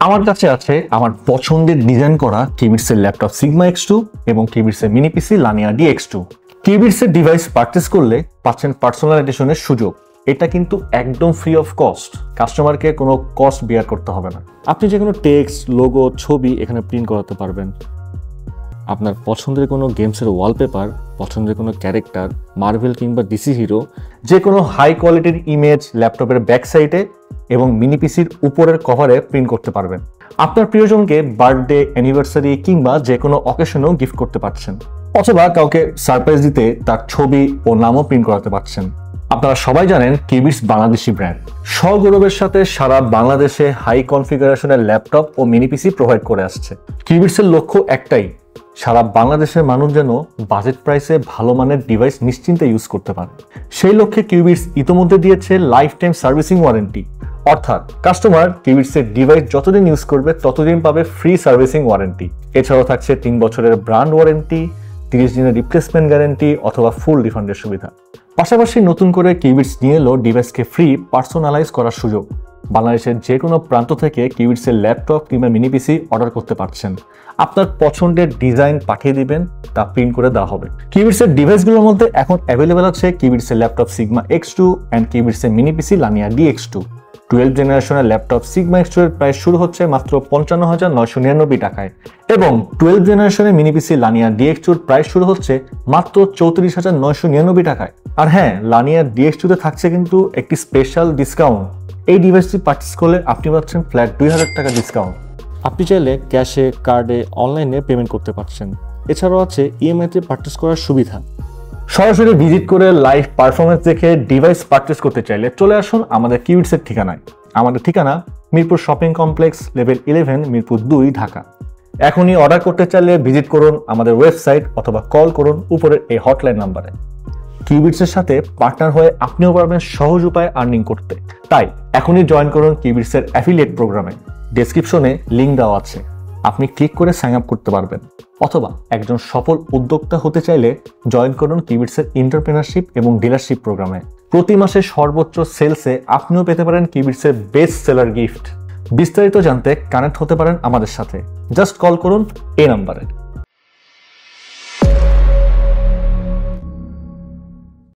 আমার কাছে আছে আমার পছন্দের ডিজাইন করা কিবিটসের ল্যাপটপ সিগমা X2 এবং কিবিটসের মিনি পিসি লানিয়া DX2। কিবিটসের ডিভাইস পারচেস করলে পাচ্ছেন পার্সোনাল এডিশনের সুযোগ। এটা কিন্তু একদম ফ্রি অফ কস্ট, কাস্টমারকে কোনো কস্ট বিয়ার করতে হবে না। আপনি যে কোনো টেক্সট, লোগো, ছবি এখানে প্রিন্ট করাতে পারবেন। আপনার পছন্দের কোনো গেমসের ওয়ালপেপার, পছন্দের কোনো ক্যারেক্টার, মার্ভেল কিংবা ডিসি হিরো, যে কোনো হাই কোয়ালিটির ইমেজ ল্যাপটপের ব্যাক সাইডে এবং মিনি পিসির উপরের কভারে প্রিন্ট করতে পারবেন। আপনার প্রিয়জনকে বার্থডে, অ্যানিভার্সারি কিংবা যে কোনো অকেশনেও গিফট করতে পারছেন, অথবা কাউকে সারপ্রাইজ দিতে তার ছবি ও নামও প্রিন্ট করাতে পারছেন। আপনারা সবাই জানেন কিবিটস বাংলাদেশি ব্র্যান্ড, সগৌরবের সাথে সারা বাংলাদেশে হাই কনফিগারেশনের ল্যাপটপ ও মিনি পিসি প্রোভাইড করে আসছে। কিবিটসের লক্ষ্য একটাই, সারা বাংলাদেশের মানুষ যেন বাজেট প্রাইসে ভালো মানের ডিভাইস নিশ্চিন্তে ইউজ করতে পারে। সেই লক্ষ্যে কিবিটস ইতোমধ্যে দিয়েছে লাইফ টাইম সার্ভিসিং ওয়ারেন্টি, অর্থাৎ কাস্টমার কিবিটসের ডিভাইস যতদিন ইউজ করবে ততদিন পাবে ফ্রি সার্ভিসিং ওয়ারেন্টি। এছাড়াও থাকছে 3 বছরের ব্র্যান্ড ওয়ারেন্টি, 30 দিনের রিপ্লেসমেন্ট গ্যারান্টি অথবা ফুল রিফান্ডের সুবিধা। পাশাপাশি নতুন করে কিবিটস নিয়ে এলো ডিভাইসকে ফ্রি পার্সোনালাইজ করার সুযোগ। বাংলাদেশের যে কোনো প্রান্ত থেকে কিবিটসের ল্যাপটপ কিংবা মিনি পিসি অর্ডার করতে পারছেন। আপনার পছন্দের ডিজাইন পাঠিয়ে দিবেন, তা প্রিন্ট করে দেওয়া হবে। কিবিটসের ডিভাইসগুলোর মধ্যে এখন অ্যাভেলেবেল আছে কিবিটসের ল্যাপটপ সিগমা X2 অ্যান্ড কিবিটসের মিনি পিসি লানিয়া DX2। 12 জেনারেশনের ল্যাপটপ সিগমা X2 এর প্রাইস শুরু হচ্ছে মাত্র 55,999 টাকায় এবং 12 জেনারেশনের মিনি পিসি লানিয়া DX2 এর প্রাইস শুরু হচ্ছে মাত্র 34,999 টাকায়। আর হ্যাঁ, লানিয়া DX2 তে থাকছে কিন্তু একটি স্পেশাল ডিসকাউন্ট। এই ডিভাইসটি পারচেস করলে আপনি পাচ্ছেন ফ্ল্যাট 2000 টাকা ডিসকাউন্ট। আপনি চাইলে ক্যাশে, কার্ডে, অনলাইনে পেমেন্ট করতে পারছেন। এছাড়াও আছে EMI তে পারচেস করার সুবিধা। সরাসরি ভিজিট করে লাইভ পারফরমেন্স দেখে ডিভাইস পারচেস করতে চাইলে চলে আসুন আমাদের কিবিটসের ঠিকানায়। আমাদের ঠিকানা Mirpur shopping complex, level 11, Mirpur 2, Dhaka. এখনই অর্ডার করতে চাইলে ভিজিট করুন আমাদের ওয়েবসাইট অথবা কল করুন উপরের এই হটলাইন নাম্বারে। কিবিটসের সাথে পার্টনার হয়ে আপনিও পারবেন সহজ উপায়ে আর্নিং করতে। তাই এখনই জয়েন করুন কিবিটসের অ্যাফিলিয়েট প্রোগ্রামে। ডেসক্রিপশনে লিঙ্ক দেওয়া আছে, আপনি ক্লিক করে সাইন আপ করতে পারবেন। অথবা একজন সফল উদ্যোক্তা হতে চাইলে জয়েন করুন কিবিটসের এন্টারপ্রেনারশিপ এবং ডিলারশিপ প্রোগ্রামে। প্রতি মাসে সর্বোচ্চ সেলসে আপনিও পেতে পারেন কিবিটসের বেস্ট সেলার গিফট। বিস্তারিত জানতে কানেক্ট হতে পারেন আমাদের সাথে। জাস্ট কল করুন এই নাম্বারে।